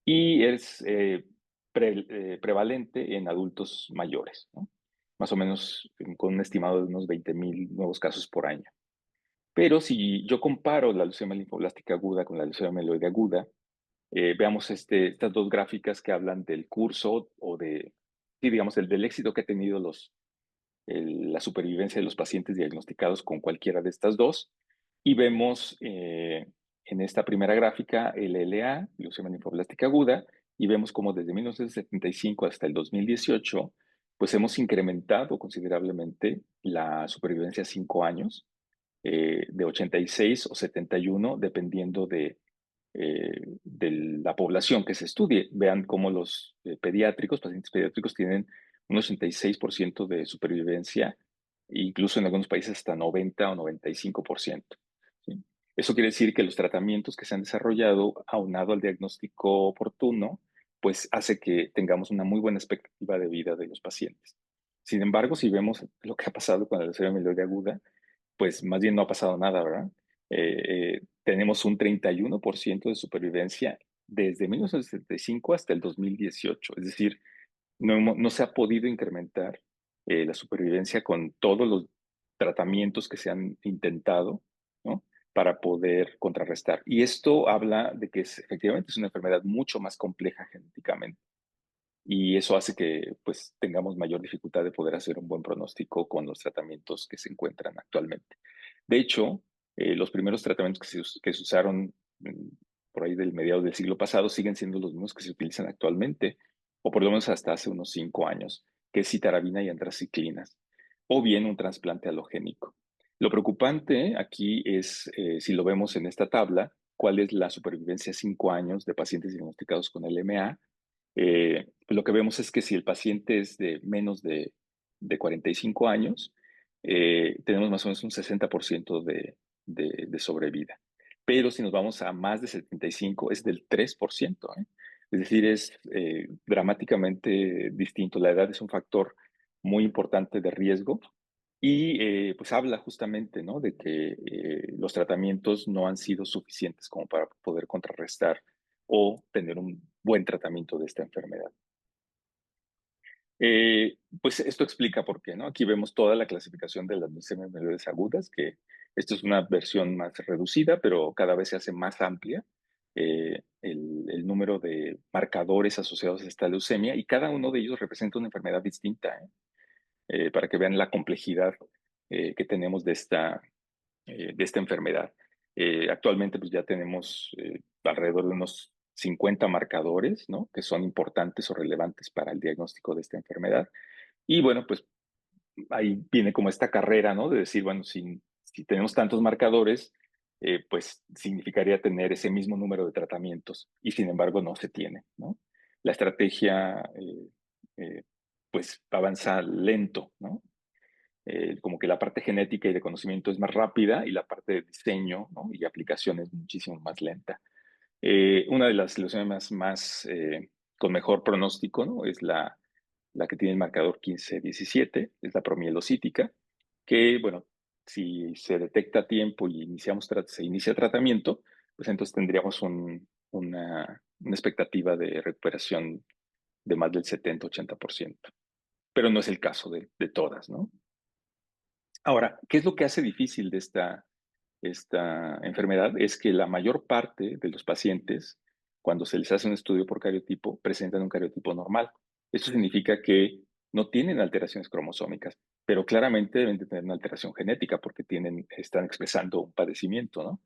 y es prevalente en adultos mayores, ¿no? Más o menos con un estimado de unos 20,000 nuevos casos por año. Pero si yo comparo la leucemia linfoblástica aguda con la leucemia mieloide aguda, veamos estas dos gráficas que hablan del curso o sí, digamos, del éxito que ha tenido la supervivencia de los pacientes diagnosticados con cualquiera de estas dos. Y vemos en esta primera gráfica el LA, leucemia linfoblástica aguda, y vemos cómo desde 1975 hasta el 2018, pues hemos incrementado considerablemente la supervivencia a 5 años, de 86 o 71, dependiendo de la población que se estudie. Vean cómo los pacientes pediátricos tienen un 86% de supervivencia, incluso en algunos países hasta 90 o 95%. ¿Sí? Eso quiere decir que los tratamientos que se han desarrollado, aunado al diagnóstico oportuno, pues hace que tengamos una muy buena expectativa de vida de los pacientes. Sin embargo, si vemos lo que ha pasado con la leucemia mieloide aguda, pues más bien no ha pasado nada, ¿verdad? Tenemos un 31% de supervivencia desde 1975 hasta el 2018, es decir, no se ha podido incrementar la supervivencia con todos los tratamientos que se han intentado, ¿no? Para poder contrarrestar. Y esto habla de que efectivamente es una enfermedad mucho más compleja genéticamente. Y eso hace que pues tengamos mayor dificultad de poder hacer un buen pronóstico con los tratamientos que se encuentran actualmente. De hecho, los primeros tratamientos que se usaron por ahí del mediados del siglo pasado siguen siendo los mismos que se utilizan actualmente, o por lo menos hasta hace unos 5 años, que es citarabina y antraciclinas, o bien un trasplante halogénico. Lo preocupante aquí es, si lo vemos en esta tabla, cuál es la supervivencia a 5 años de pacientes diagnosticados con LMA. Lo que vemos es que si el paciente es de menos de 45 años, tenemos más o menos un 60% de sobrevida. Pero si nos vamos a más de 75, es del 3%, ¿eh? Es decir, es dramáticamente distinto. La edad es un factor muy importante de riesgo y pues habla justamente, ¿no? De que los tratamientos no han sido suficientes como para poder contrarrestar o tener un buen tratamiento de esta enfermedad. Pues esto explica por qué, ¿no? Aquí vemos toda la clasificación de las leucemias mieloides agudas, que esto es una versión más reducida, pero cada vez se hace más amplia el número de marcadores asociados a esta leucemia y cada uno de ellos representa una enfermedad distinta, ¿eh? Para que vean la complejidad que tenemos de esta enfermedad. Actualmente pues ya tenemos alrededor de unos 50 marcadores, ¿no? Que son importantes o relevantes para el diagnóstico de esta enfermedad. Y bueno, pues ahí viene como esta carrera, ¿no? De decir, bueno, si tenemos tantos marcadores, pues significaría tener ese mismo número de tratamientos y sin embargo no se tiene, ¿no? La estrategia eh, pues avanza lento, ¿no? Como que la parte genética y de conocimiento es más rápida y la parte de diseño, ¿no? Y aplicación es muchísimo más lenta. Una de las leucemias más con mejor pronóstico, ¿no? Es la que tiene el marcador 15-17, es la promielocítica, que, bueno, si se detecta a tiempo y se inicia tratamiento, pues entonces tendríamos una expectativa de recuperación de más del 70-80%. Pero no es el caso de todas, ¿no? Ahora, ¿qué es lo que hace difícil de esta enfermedad? Es que la mayor parte de los pacientes, cuando se les hace un estudio por cariotipo, presentan un cariotipo normal. Esto significa que no tienen alteraciones cromosómicas, pero claramente deben de tener una alteración genética porque están expresando un padecimiento, ¿no?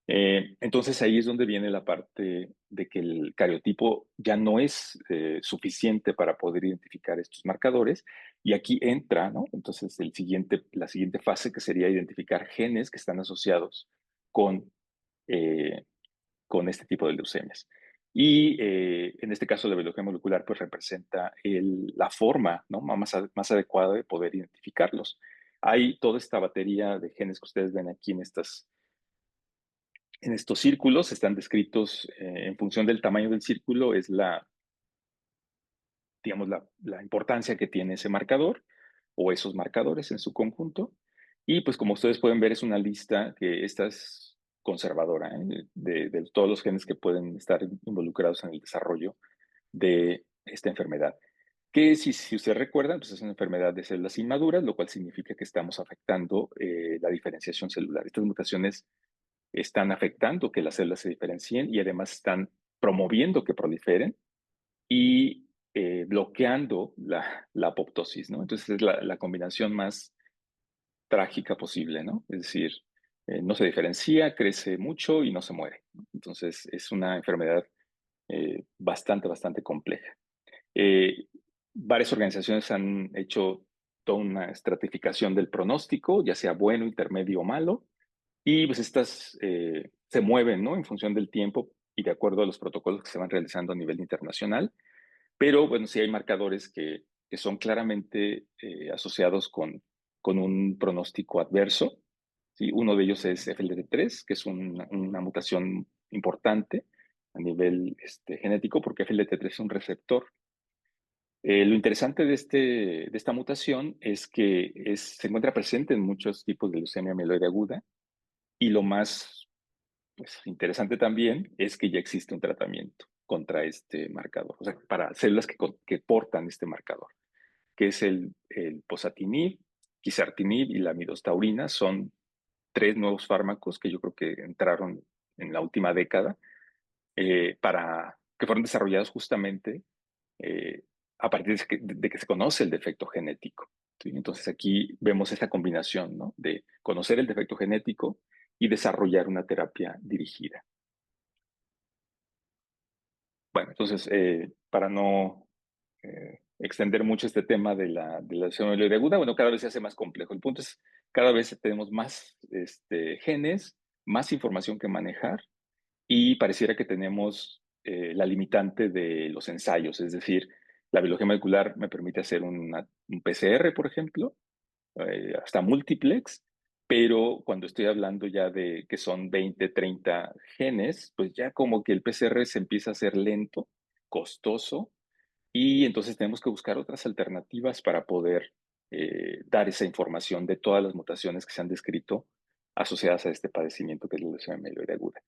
Entonces ahí es donde viene la parte de que el cariotipo ya no es suficiente para poder identificar estos marcadores y aquí entra, ¿no? Entonces la siguiente fase que sería identificar genes que están asociados con, eh, con este tipo de leucemias. Y en este caso la biología molecular pues representa la forma, ¿no? Más adecuada de poder identificarlos. Hay toda esta batería de genes que ustedes ven aquí en estos círculos, están descritos en función del tamaño del círculo, es digamos, la importancia que tiene ese marcador o esos marcadores en su conjunto. Y pues como ustedes pueden ver, es una lista que esta es conservadora, ¿eh? De todos los genes que pueden estar involucrados en el desarrollo de esta enfermedad. Que si ustedes recuerdan, pues es una enfermedad de células inmaduras, lo cual significa que estamos afectando la diferenciación celular. Estas mutaciones están afectando que las células se diferencien y además están promoviendo que proliferen y bloqueando la apoptosis, ¿no? Entonces es la combinación más trágica posible, ¿no? Es decir, no se diferencia, crece mucho y no se muere, ¿no? Entonces es una enfermedad bastante compleja. Eh, Varias organizaciones han hecho toda una estratificación del pronóstico, ya sea bueno, intermedio o malo, y pues estas se mueven, ¿no? En función del tiempo y de acuerdo a los protocolos que se van realizando a nivel internacional. Pero bueno, sí hay marcadores que son claramente asociados con un pronóstico adverso. ¿Sí? Uno de ellos es FLT3, que es una mutación importante a nivel genético, porque FLT3 es un receptor Lo interesante de esta mutación es que se encuentra presente en muchos tipos de leucemia mieloide aguda y lo más pues, interesante también es que ya existe un tratamiento contra este marcador, o sea, para células que portan este marcador, que es el posatinib, quizartinib y la midostaurina. Son tres nuevos fármacos que yo creo que entraron en la última década, que fueron desarrollados justamente eh, a partir de que se conoce el defecto genético. ¿Sí? Entonces aquí vemos esta combinación, ¿no? De conocer el defecto genético y desarrollar una terapia dirigida. Bueno, entonces, para no extender mucho este tema de la lesión mieloide aguda, bueno, cada vez se hace más complejo. El punto es, cada vez tenemos más genes, más información que manejar y pareciera que tenemos la limitante de los ensayos, es decir, la biología molecular me permite hacer un PCR, por ejemplo, hasta multiplex, pero cuando estoy hablando ya de que son 20, 30 genes, pues ya como que el PCR se empieza a hacer lento, costoso, y entonces tenemos que buscar otras alternativas para poder dar esa información de todas las mutaciones que se han descrito asociadas a este padecimiento que es la leucemia mieloide aguda.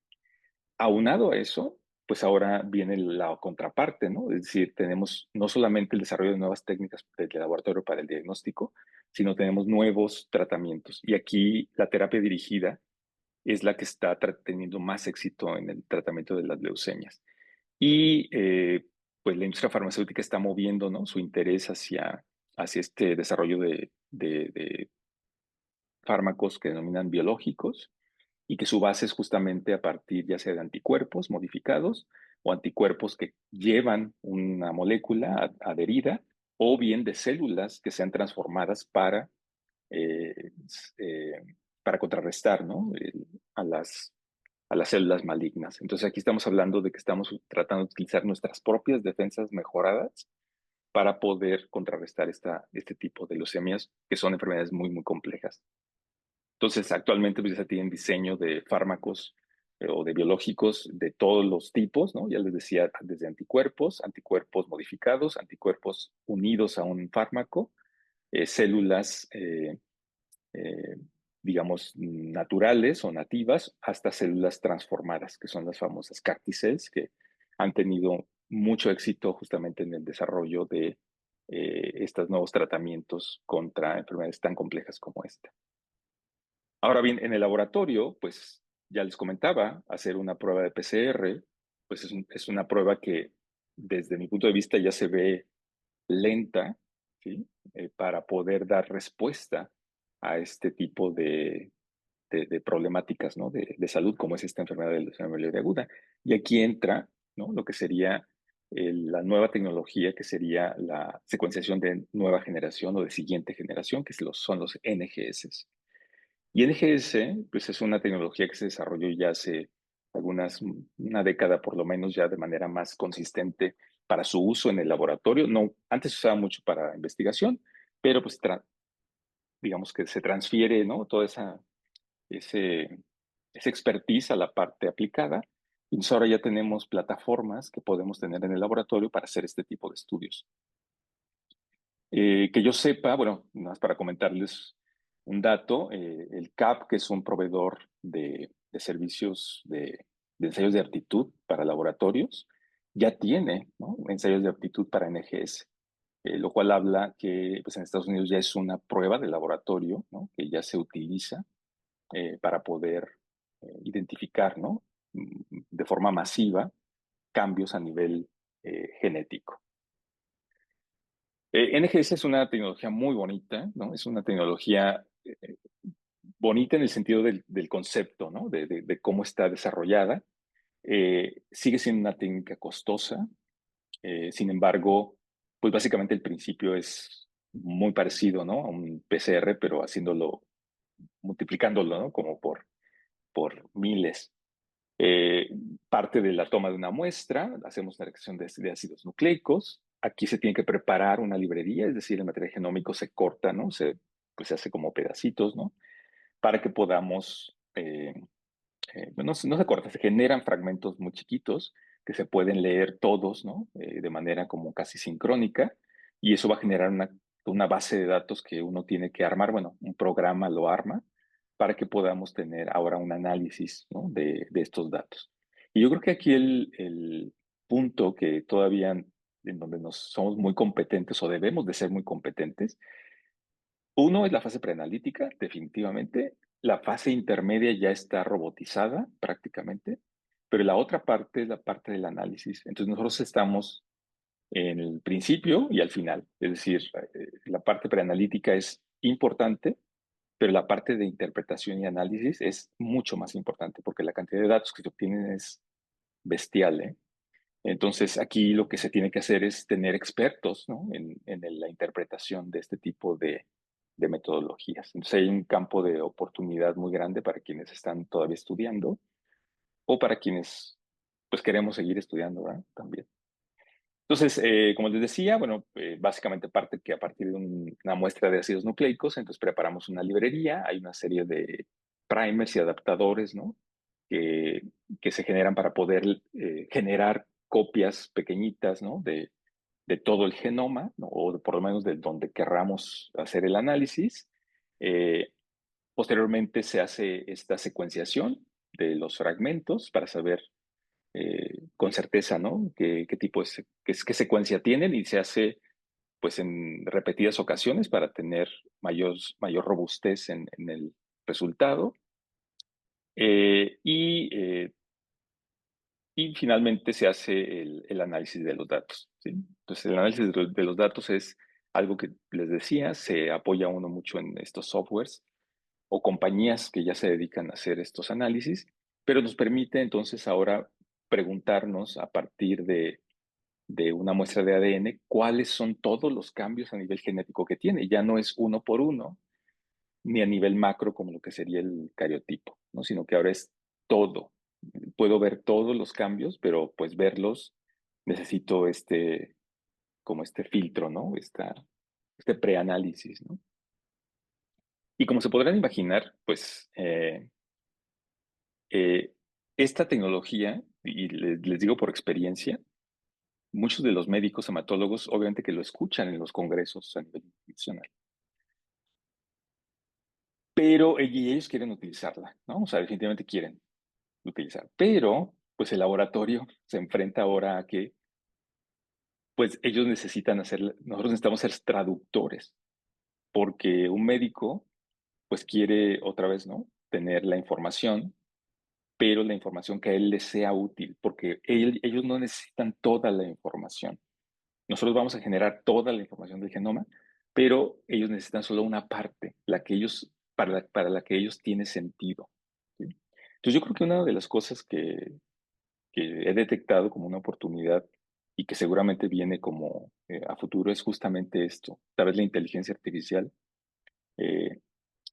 Aunado a eso, pues ahora viene la contraparte, ¿no? Es decir, tenemos no solamente el desarrollo de nuevas técnicas del laboratorio para el diagnóstico, sino tenemos nuevos tratamientos. Y aquí la terapia dirigida es la que está teniendo más éxito en el tratamiento de las leucemias. Y pues la industria farmacéutica está moviendo, ¿no? Su interés hacia este desarrollo de fármacos que denominan biológicos y que su base es justamente a partir ya sea de anticuerpos modificados o anticuerpos que llevan una molécula adherida o bien de células que sean transformadas eh, eh, para contrarrestar, ¿no? A las células malignas. Entonces aquí estamos hablando de que estamos tratando de utilizar nuestras propias defensas mejoradas para poder contrarrestar este tipo de leucemias, que son enfermedades muy, muy complejas. Entonces, actualmente pues, ya se tienen diseño de fármacos o de biológicos de todos los tipos, ¿no? Ya les decía, desde anticuerpos, anticuerpos modificados, anticuerpos unidos a un fármaco, células, eh, digamos, naturales o nativas, hasta células transformadas, que son las famosas CAR T-cells, que han tenido mucho éxito justamente en el desarrollo de estos nuevos tratamientos contra enfermedades tan complejas como esta. Ahora bien, en el laboratorio, pues ya les comentaba, hacer una prueba de PCR, pues es una prueba que desde mi punto de vista ya se ve lenta, ¿sí? Para poder dar respuesta a este tipo de problemáticas, ¿no? De salud, como es esta enfermedad de leucemia mieloide aguda. Y aquí entra, ¿no? Lo que sería la nueva tecnología, que sería la secuenciación de nueva generación o de siguiente generación, que son los NGS. Y NGS, pues es una tecnología que se desarrolló ya hace una década por lo menos, ya de manera más consistente para su uso en el laboratorio. No, antes se usaba mucho para investigación, pero pues digamos que se transfiere, ¿no? Toda ese, esa expertise a la parte aplicada. Y entonces ahora ya tenemos plataformas que podemos tener en el laboratorio para hacer este tipo de estudios. Que yo sepa, bueno, nada más para comentarles un dato, el CAP, que es un proveedor de servicios de ensayos de aptitud para laboratorios, ya tiene, ¿no? Ensayos de aptitud para NGS, lo cual habla que pues, en Estados Unidos ya es una prueba de laboratorio, ¿no? Que ya se utiliza para poder identificar, ¿no? De forma masiva cambios a nivel genético. NGS es una tecnología muy bonita, ¿no? Es una tecnología bonita en el sentido del concepto, ¿no? De cómo está desarrollada. Sigue siendo una técnica costosa, sin embargo, pues básicamente el principio es muy parecido, ¿no? A un PCR, pero multiplicándolo, ¿no? Como por miles. Eh, Parte de la toma de una muestra, hacemos una reacción de ácidos nucleicos. Aquí se tiene que preparar una librería, es decir, el material genómico se corta, ¿no? Pues se hace como pedacitos, ¿no? Para que podamos, no se corta, se generan fragmentos muy chiquitos que se pueden leer todos, ¿no? De manera como casi sincrónica. y eso va a generar una base de datos que uno tiene que armar, bueno, un programa lo arma para que podamos tener ahora un análisis, ¿no? de estos datos. Y yo creo que aquí el punto que todavía en donde nos somos muy competentes o debemos de ser muy competentes, uno es la fase preanalítica, definitivamente. La fase intermedia ya está robotizada prácticamente, pero la otra parte es la parte del análisis. Entonces nosotros estamos en el principio y al final. Es decir, la parte preanalítica es importante, pero la parte de interpretación y análisis es mucho más importante porque la cantidad de datos que se obtienen es bestial, ¿eh? Entonces, aquí lo que se tiene que hacer es tener expertos, ¿no? en la interpretación de este tipo de metodologías. Entonces, hay un campo de oportunidad muy grande para quienes están todavía estudiando o para quienes, pues, queremos seguir estudiando, ¿verdad? También. Entonces, como les decía, bueno, básicamente parte que a partir de una muestra de ácidos nucleicos, entonces preparamos una librería, hay una serie de primers y adaptadores, ¿no? Que, que se generan para poder generar copias pequeñitas, ¿no? De todo el genoma, ¿no? O por lo menos de donde querramos hacer el análisis. Eh, Posteriormente se hace esta secuenciación de los fragmentos para saber con certeza, ¿no? ¿Qué tipo de, qué secuencia tienen? Y se hace pues en repetidas ocasiones para tener mayor robustez en el resultado. Eh, y, eh, y finalmente se hace el análisis de los datos, ¿sí? Entonces el análisis de los datos es algo que les decía, se apoya uno mucho en estos softwares o compañías que ya se dedican a hacer estos análisis, pero nos permite entonces ahora preguntarnos a partir de una muestra de ADN, cuáles son todos los cambios a nivel genético que tiene. Ya no es uno por uno, ni a nivel macro como lo que sería el cariotipo, ¿no? Sino que ahora es todo. Puedo ver todos los cambios, pero pues verlos necesito como este filtro, ¿no? Este preanálisis, ¿no? Y como se podrán imaginar, pues eh, esta tecnología, y les digo por experiencia, muchos de los médicos hematólogos obviamente que lo escuchan en los congresos a nivel internacional, pero ellos quieren utilizarla, ¿no? O sea, definitivamente quieren utilizar, pero pues el laboratorio se enfrenta ahora a que pues ellos necesitan nosotros necesitamos ser traductores, porque un médico pues quiere otra vez, ¿no? Tener la información, pero la información que a él le sea útil, porque ellos no necesitan toda la información. Nosotros vamos a generar toda la información del genoma, pero ellos necesitan solo una parte, para la que ellos tiene sentido, ¿sí? Entonces yo creo que una de las cosas que he detectado como una oportunidad y que seguramente viene como a futuro es justamente esto. Tal vez la inteligencia artificial eh,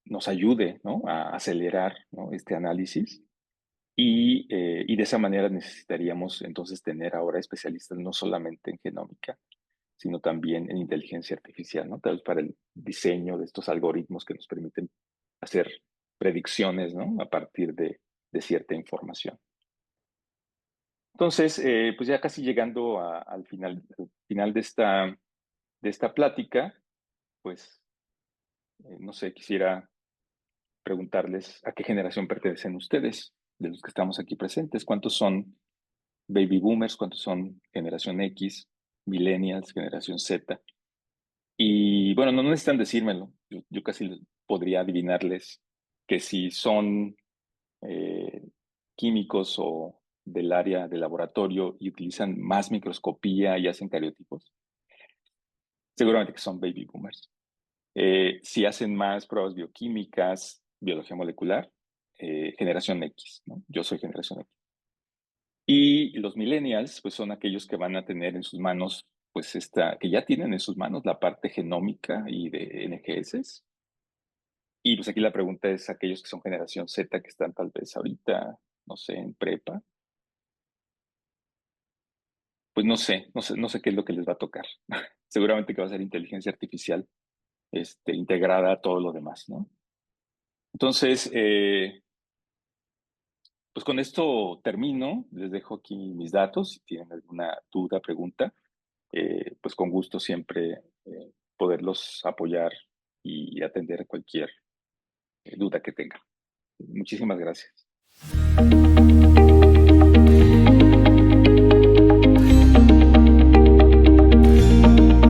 nos ayude, ¿no? A acelerar, ¿no? este análisis y de esa manera necesitaríamos entonces tener ahora especialistas no solamente en genómica, sino también en inteligencia artificial, ¿no? Tal vez para el diseño de estos algoritmos que nos permiten hacer predicciones, ¿no? A partir de cierta información. Entonces, pues ya casi llegando al final de esta plática, pues, no sé, quisiera preguntarles a qué generación pertenecen ustedes, de los que estamos aquí presentes. ¿Cuántos son baby boomers? ¿Cuántos son generación X, millennials, generación Z? Y bueno, no necesitan decírmelo. Yo casi podría adivinarles que si son eh, químicos o del área de laboratorio y utilizan más microscopía y hacen cariotipos, seguramente que son baby boomers. Si hacen más pruebas bioquímicas, biología molecular, generación X, ¿no? Yo soy generación X. Y los millennials, pues son aquellos que van a tener en sus manos, pues que ya tienen en sus manos la parte genómica y de NGS. Y pues aquí la pregunta es aquellos que son generación Z, que están tal vez ahorita, no sé, en prepa, pues no sé qué es lo que les va a tocar. Seguramente que va a ser inteligencia artificial, integrada a todo lo demás, ¿no? Entonces, pues con esto termino. Les dejo aquí mis datos. Si tienen alguna duda, pregunta, pues con gusto siempre poderlos apoyar y atender cualquier duda que tengan. Muchísimas gracias.